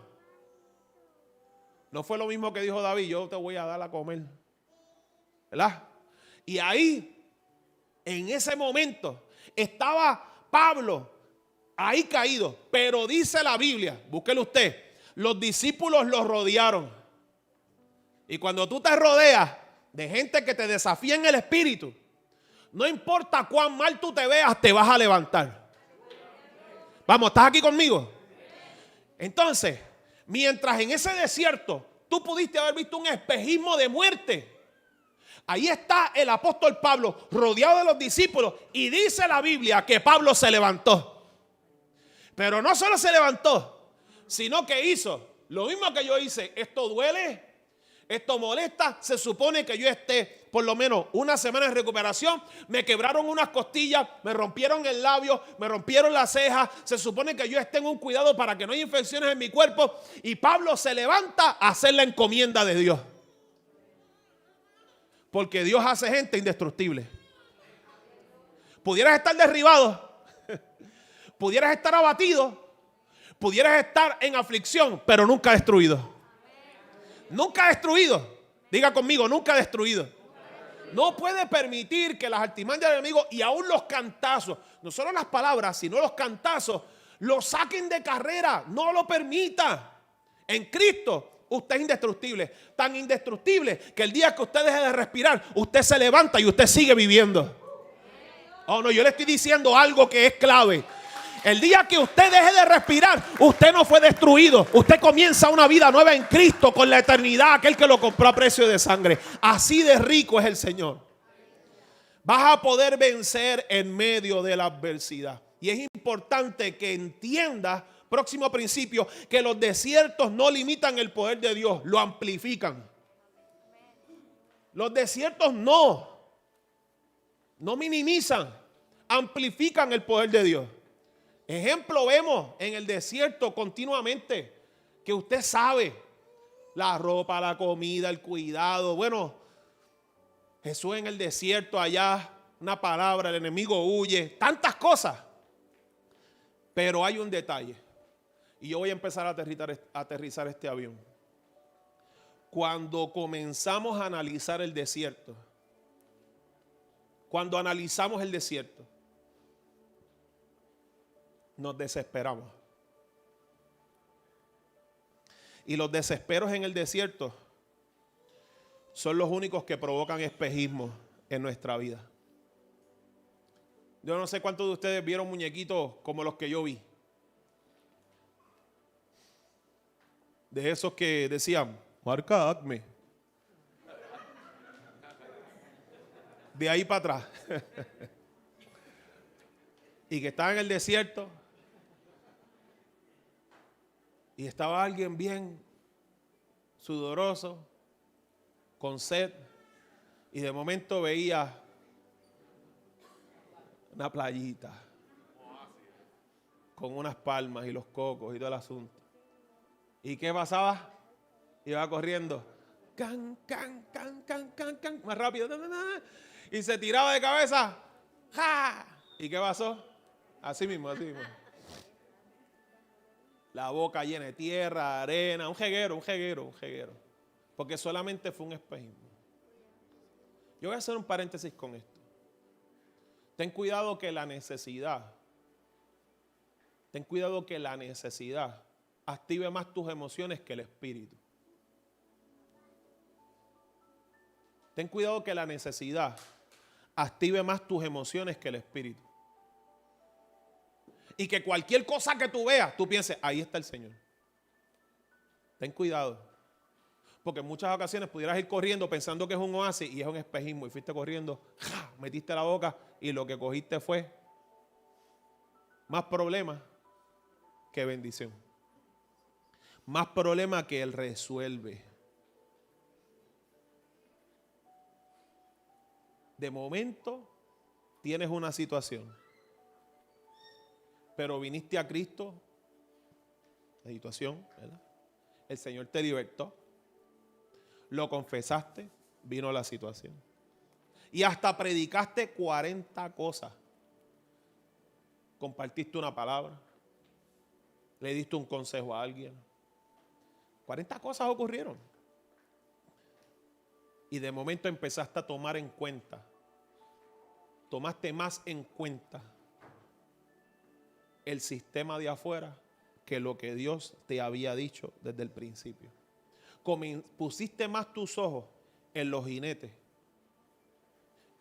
No fue lo mismo que dijo David, yo te voy a dar a comer, ¿verdad? Y ahí, en ese momento, estaba Pablo ahí caído. Pero dice la Biblia, búsquelo usted, los discípulos los rodearon. Y cuando tú te rodeas de gente que te desafía en el espíritu, no importa cuán mal tú te veas, te vas a levantar. Vamos, ¿estás aquí conmigo? Entonces, mientras en ese desierto tú pudiste haber visto un espejismo de muerte, ahí está el apóstol Pablo rodeado de los discípulos y dice la Biblia que Pablo se levantó. Pero no solo se levantó, sino que hizo lo mismo que yo hice. Esto duele, esto molesta. Se supone que yo esté por lo menos una semana en recuperación. Me quebraron unas costillas, me rompieron el labio, me rompieron las cejas. Se supone que yo esté en un cuidado para que no haya infecciones en mi cuerpo. Y Pablo se levanta a hacer la encomienda de Dios. Porque Dios hace gente indestructible. Pudieras estar derribado, pudieras estar abatido, pudieras estar en aflicción, pero nunca destruido. Nunca destruido. Diga conmigo, nunca destruido. No puede permitir que las artimañas del enemigo y aún los cantazos, no solo las palabras, sino los cantazos, lo saquen de carrera. No lo permita. En Cristo usted es indestructible. Tan indestructible que el día que usted deje de respirar, usted se levanta y usted sigue viviendo. Oh no, yo le estoy diciendo algo que es clave. El día que usted deje de respirar, usted no fue destruido. Usted comienza una vida nueva en Cristo con la eternidad, aquel que lo compró a precio de sangre. Así de rico es el Señor. Vas a poder vencer en medio de la adversidad. Y es importante que entiendas, próximo principio, que los desiertos no limitan el poder de Dios, lo amplifican. Los desiertos no minimizan, amplifican el poder de Dios. Ejemplo vemos en el desierto continuamente, que usted sabe, la ropa, la comida, el cuidado. Bueno, Jesús en el desierto allá, una palabra, el enemigo huye, tantas cosas. Pero hay un detalle, y yo voy a empezar a aterrizar este avión. Cuando comenzamos a analizar el desierto, cuando analizamos el desierto, nos desesperamos. Y los desesperos en el desierto son los únicos que provocan espejismo en nuestra vida. Yo no sé cuántos de ustedes vieron muñequitos como los que yo vi. De esos que decían, marca Acme. De ahí para atrás. Y que estaban en el desierto. Y estaba alguien bien sudoroso, con sed, y de momento veía una playita con unas palmas y los cocos y todo el asunto. ¿Y qué pasaba? Iba corriendo, can, can, can, can, can, can, más rápido, y se tiraba de cabeza, ¡ja! ¿Y qué pasó? Así mismo, así mismo. La boca llena de tierra, arena, un jeguero. Porque solamente fue un espejismo. Yo voy a hacer un paréntesis con esto. Ten cuidado que la necesidad active más tus emociones que el espíritu. Ten cuidado que la necesidad active más tus emociones que el espíritu. Y que cualquier cosa que tú veas, tú pienses, ahí está el Señor. Ten cuidado. Porque en muchas ocasiones pudieras ir corriendo pensando que es un oasis y es un espejismo. Y fuiste corriendo, ¡ja!, metiste la boca y lo que cogiste fue más problemas que bendición. Más problemas que Él resuelve. De momento tienes una situación, pero viniste a Cristo, la situación, ¿verdad? El Señor te libertó, lo confesaste, vino la situación. Y hasta predicaste 40 cosas. Compartiste una palabra, le diste un consejo a alguien. 40 cosas ocurrieron. Y de momento empezaste a tomar en cuenta. Tomaste más en cuenta el sistema de afuera que lo que Dios te había dicho desde el principio. Pusiste más tus ojos en los jinetes,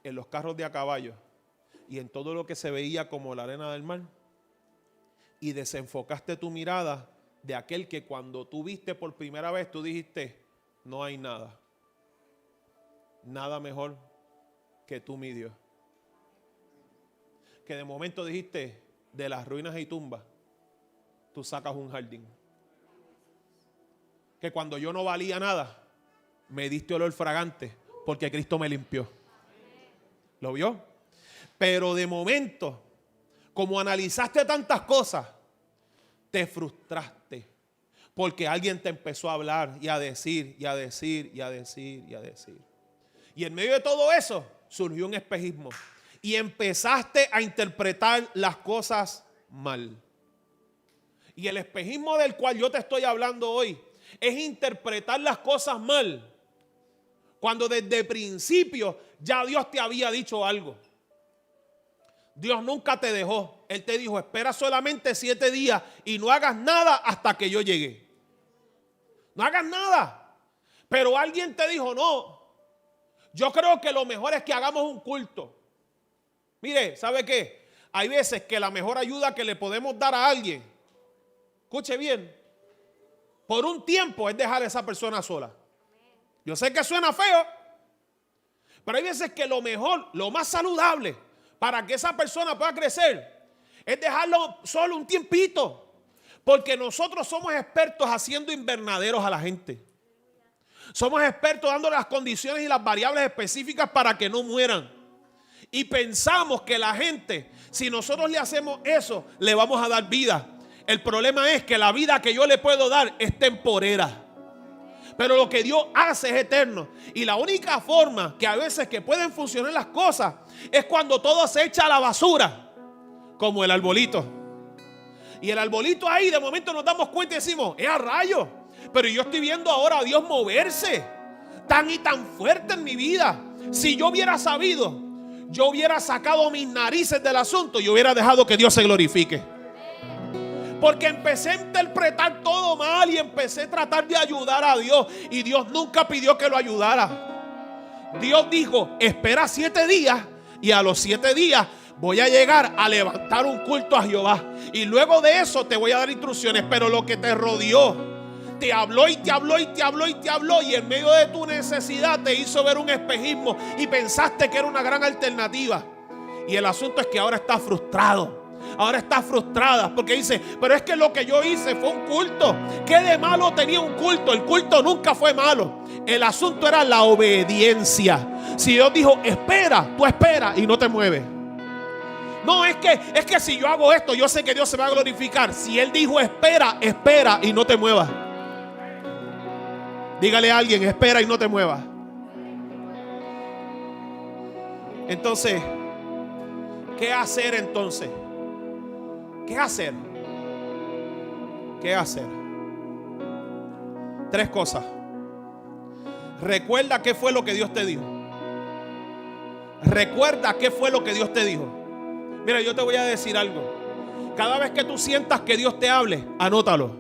en los carros de a caballo y en todo lo que se veía como la arena del mar. Y desenfocaste tu mirada de aquel que cuando tú viste por primera vez, tú dijiste, no hay nada. Nada mejor que tú, mi Dios. Que de momento dijiste, de las ruinas y tumbas, tú sacas un jardín. Que cuando yo no valía nada, me diste olor fragante porque Cristo me limpió. ¿Lo vio? Pero de momento, como analizaste tantas cosas, te frustraste. Porque alguien te empezó a hablar y a decir, y a decir, y a decir, y a decir. Y en medio de todo eso, surgió un espejismo. Y empezaste a interpretar las cosas mal. Y el espejismo del cual yo te estoy hablando hoy es interpretar las cosas mal cuando desde el principio ya Dios te había dicho algo. Dios nunca te dejó. Él te dijo, espera solamente 7 días y no hagas nada hasta que yo llegue. No hagas nada. Pero alguien te dijo, no, yo creo que lo mejor es que hagamos un culto. Mire, ¿sabe qué? Hay veces que la mejor ayuda que le podemos dar a alguien, escuche bien, por un tiempo es dejar a esa persona sola. Yo sé que suena feo, pero hay veces que lo mejor, lo más saludable para que esa persona pueda crecer es dejarlo solo un tiempito. Porque nosotros somos expertos haciendo invernaderos a la gente. Somos expertos dándole las condiciones y las variables específicas para que no mueran. Y pensamos que la gente, si nosotros le hacemos eso, le vamos a dar vida. El problema es que la vida que yo le puedo dar es temporera. Pero lo que Dios hace es eterno. Y la única forma que a veces que pueden funcionar las cosas es cuando todo se echa a la basura. Como el arbolito. Y el arbolito ahí de momento nos damos cuenta y decimos, es a rayo. Pero yo estoy viendo ahora a Dios moverse tan y tan fuerte en mi vida. Si yo hubiera sabido, yo hubiera sacado mis narices del asunto y hubiera dejado que Dios se glorifique. Porque empecé a interpretar todo mal y empecé a tratar de ayudar a Dios. Y Dios nunca pidió que lo ayudara. Dios dijo, espera 7 días y a los 7 días voy a llegar a levantar un culto a Jehová. Y luego de eso te voy a dar instrucciones. Pero lo que te rodeó te habló y te habló y te habló y te habló, y en medio de tu necesidad te hizo ver un espejismo y pensaste que era una gran alternativa. Y el asunto es que ahora estás frustrado. Ahora estás frustrada porque dice, pero es que lo que yo hice fue un culto. ¿Qué de malo tenía un culto? El culto nunca fue malo. El asunto era la obediencia. Si Dios dijo, espera, tú esperas y no te mueves. No, es que si yo hago esto, yo sé que Dios se va a glorificar. Si Él dijo espera, espera y no te muevas. Dígale a alguien, espera y no te muevas. Entonces, ¿qué hacer entonces? ¿Qué hacer? ¿Qué hacer? 3 cosas. Recuerda qué fue lo que Dios te dijo. Recuerda qué fue lo que Dios te dijo. Mira, yo te voy a decir algo. Cada vez que tú sientas que Dios te hable, anótalo.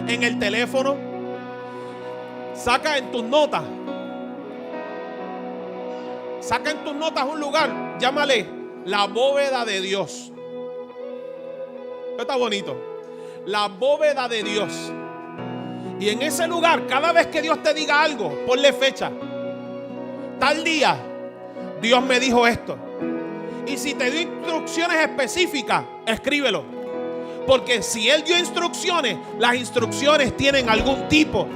En el teléfono, saca en tus notas. Saca en tus notas un lugar, llámale la bóveda de Dios. Esto está bonito. La bóveda de Dios. Y en ese lugar, cada vez que Dios te diga algo, ponle fecha. Tal día, Dios me dijo esto. Y si te dio instrucciones específicas, escríbelo. Porque si Él dio instrucciones, las instrucciones tienen algún tipo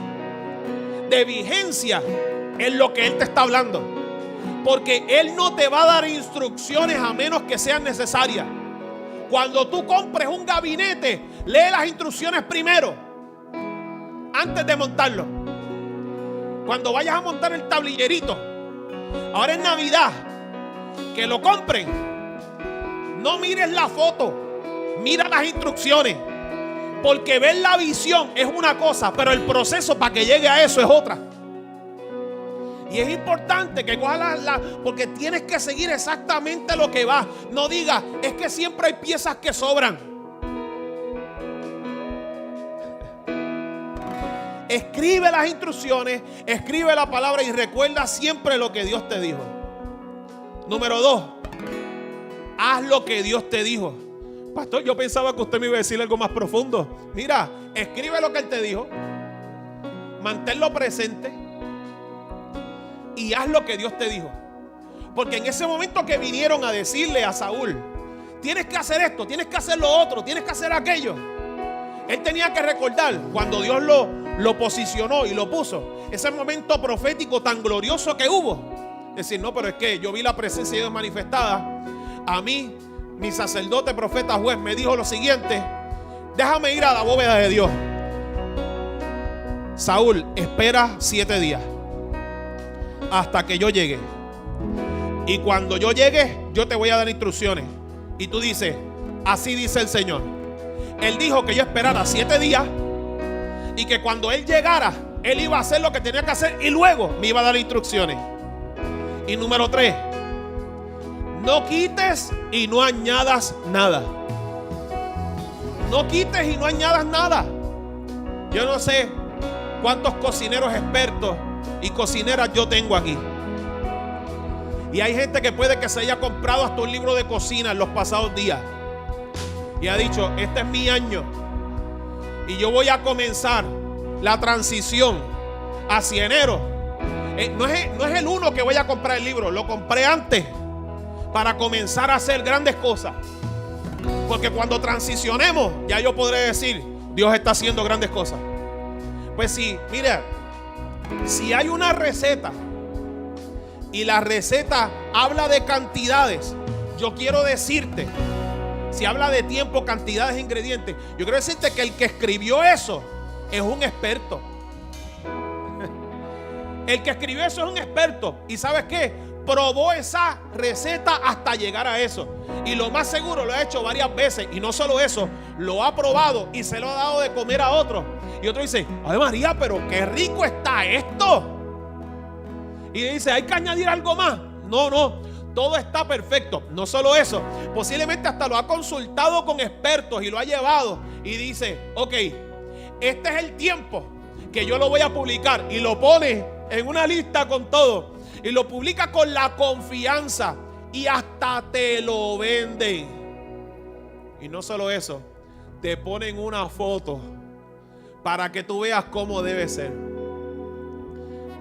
de vigencia en lo que Él te está hablando. Porque Él no te va a dar instrucciones a menos que sean necesarias. Cuando tú compres un gabinete, lee las instrucciones primero, antes de montarlo. Cuando vayas a montar el tablillerito, ahora en Navidad, que lo compren, no mires la foto, mira las instrucciones. Porque ver la visión es una cosa, pero el proceso para que llegue a eso es otra. Y es importante que cojas porque tienes que seguir exactamente lo que va. No digas, es que siempre hay piezas que sobran. Escribe las instrucciones, escribe la palabra y recuerda siempre lo que Dios te dijo. Número 2, haz lo que Dios te dijo. Pastor, yo pensaba que usted me iba a decir algo más profundo. Mira, escribe lo que Él te dijo, manténlo presente y haz lo que Dios te dijo. Porque en ese momento que vinieron a decirle a Saúl, tienes que hacer esto, tienes que hacer lo otro, tienes que hacer aquello, él tenía que recordar cuando Dios lo posicionó y lo puso, ese momento profético tan glorioso que hubo. Decir, no, pero es que yo vi la presencia de Dios manifestada. A mí, mi sacerdote, profeta, juez me dijo lo siguiente: déjame ir a la bóveda de Dios. Saúl, espera 7 días hasta que yo llegue. Y cuando yo llegue, yo te voy a dar instrucciones. Y tú dices, así dice el Señor. Él dijo que yo esperara 7 días y que cuando Él llegara, Él iba a hacer lo que tenía que hacer y luego me iba a dar instrucciones. Y número 3, no quites y no añadas nada. No quites y no añadas nada. Yo no sé cuántos cocineros expertos y cocineras yo tengo aquí. Y hay gente que puede que se haya comprado hasta un libro de cocina en los pasados días y ha dicho, este es mi año y yo voy a comenzar la transición hacia enero. No es el 1 que voy a comprar el libro, lo compré antes para comenzar a hacer grandes cosas. Porque cuando transicionemos, ya yo podré decir, Dios está haciendo grandes cosas. Pues sí, mira, si hay una receta y la receta habla de cantidades, yo quiero decirte, si habla de tiempo, cantidades, ingredientes, yo quiero decirte que el que escribió eso es un experto. El que escribió eso es un experto. ¿Y sabes qué? Probó esa receta hasta llegar a eso. Y lo más seguro lo ha hecho varias veces. Y no solo eso, lo ha probado y se lo ha dado de comer a otros. Y otro dice, ay María, pero qué rico está esto. Y dice, hay que añadir algo más. No, todo está perfecto. No solo eso, posiblemente hasta lo ha consultado con expertos y lo ha llevado. Y dice, ok, este es el tiempo que yo lo voy a publicar. Y lo pone en una lista con todo. Y lo publica con la confianza. Y hasta te lo venden. Y no solo eso, te ponen una foto para que tú veas cómo debe ser.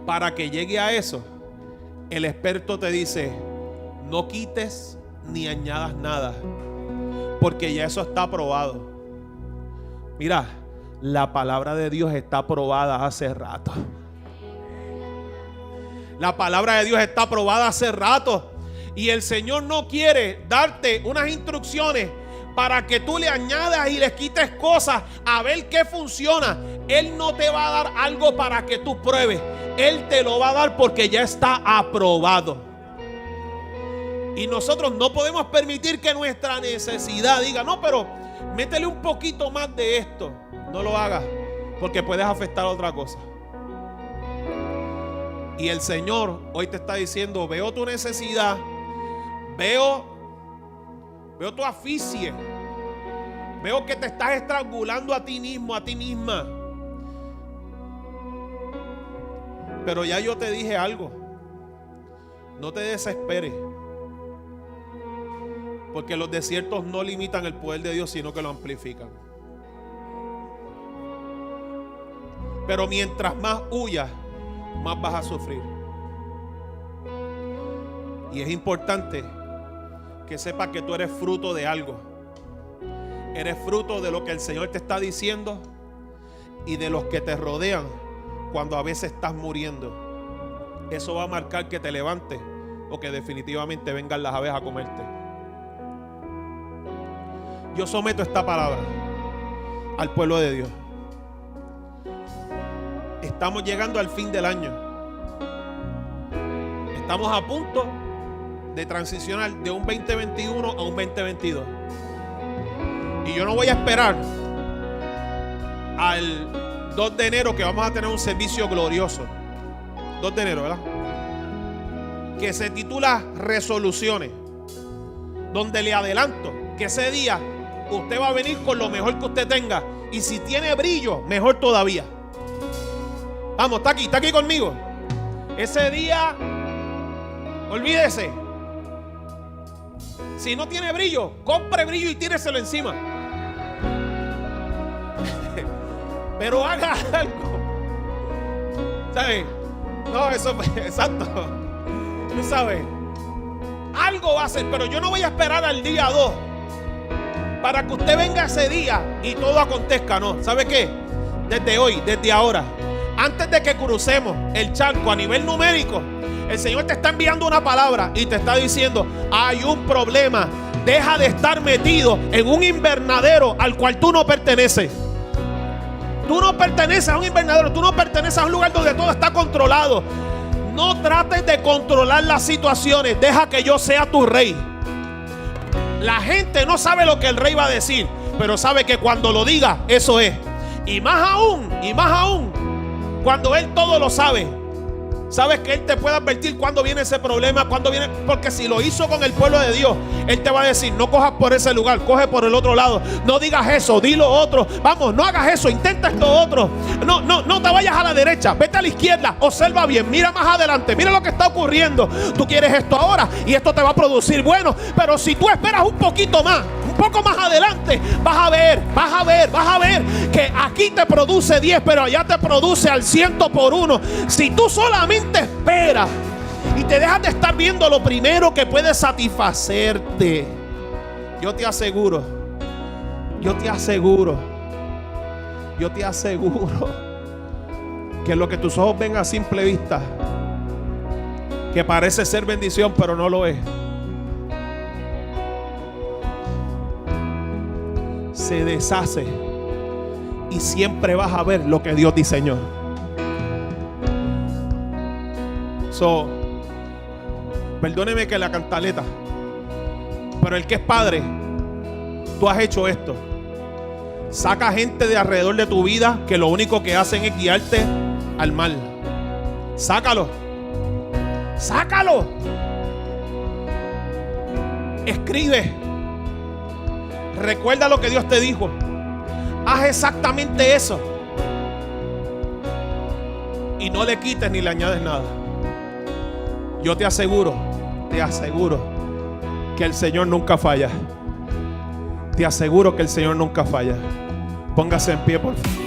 Para que llegue a eso, el experto te dice, no quites ni añadas nada, porque ya eso está aprobado. Mira, la palabra de Dios está aprobada hace rato. La palabra de Dios está aprobada hace rato. Y el Señor no quiere darte unas instrucciones para que tú le añadas y le quites cosas a ver qué funciona. Él no te va a dar algo para que tú pruebes. Él te lo va a dar porque ya está aprobado. Y nosotros no podemos permitir que nuestra necesidad diga, no, pero métele un poquito más de esto. No lo hagas, porque puedes afectar a otra cosa. Y el Señor hoy te está diciendo, veo tu necesidad, veo tu asfixia, veo que te estás estrangulando a ti mismo, a ti misma. Pero ya yo te dije algo, no te desesperes, porque los desiertos no limitan el poder de Dios, sino que lo amplifican. Pero mientras más huyas, más vas a sufrir. Y es importante que sepas que tú eres fruto de algo. Eres fruto de lo que el Señor te está diciendo y de los que te rodean cuando a veces estás muriendo. Eso va a marcar que te levantes o que definitivamente vengan las aves a comerte. Yo someto esta palabra al pueblo de Dios. Estamos llegando al fin del año. Estamos a punto de transicionar de un 2021 a un 2022. Y yo no voy a esperar al 2 de enero que vamos a tener un servicio glorioso. 2 de enero, ¿verdad? Que se titula Resoluciones. Donde le adelanto que ese día usted va a venir con lo mejor que usted tenga. Y si tiene brillo, mejor todavía. Vamos, está aquí conmigo. Ese día, olvídese. Si no tiene brillo, compre brillo y tíreselo encima. Pero haga algo. ¿Sabes? No, eso exacto. Tú sabes. Algo va a hacer, pero yo no voy a esperar al día 2 para que usted venga ese día y todo acontezca. No, ¿sabe qué? Desde hoy, desde ahora, antes de que crucemos el charco a nivel numérico, el Señor te está enviando una palabra y te está diciendo: hay un problema. Deja de estar metido en un invernadero al cual tú no perteneces. Tú no perteneces a un invernadero. Tú no perteneces a un lugar donde todo está controlado. No trates de controlar las situaciones. Deja que yo sea tu rey. La gente no sabe lo que el rey va a decir, pero sabe que cuando lo diga, eso es. Y más aún, cuando Él todo lo sabe, sabes que Él te puede advertir cuando viene ese problema, cuando viene, porque si lo hizo con el pueblo de Dios, Él te va a decir: no cojas por ese lugar, coge por el otro lado, no digas eso, di lo otro, vamos, no hagas eso, intenta esto otro, no te vayas a la derecha, vete a la izquierda, observa bien, mira más adelante, mira lo que está ocurriendo. Tú quieres esto ahora y esto te va a producir bueno, pero si tú esperas un poquito más, un poco más adelante, vas a ver que aquí te produce 10, pero allá te produce al 100 por 1. Si tú solamente esperas y te dejas de estar viendo lo primero que puede satisfacerte, yo te aseguro que lo que tus ojos ven a simple vista, que parece ser bendición pero no lo es, se deshace y siempre vas a ver lo que Dios diseñó. Perdóneme que la cantaleta, pero el que es padre, tú has hecho esto. Saca gente de alrededor de tu vida que lo único que hacen es guiarte al mal. Sácalo. Escribe. Recuerda lo que Dios te dijo. Haz exactamente eso. Y no le quites ni le añades nada. Yo te aseguro que el Señor nunca falla. Te aseguro que el Señor nunca falla. Póngase en pie, por favor.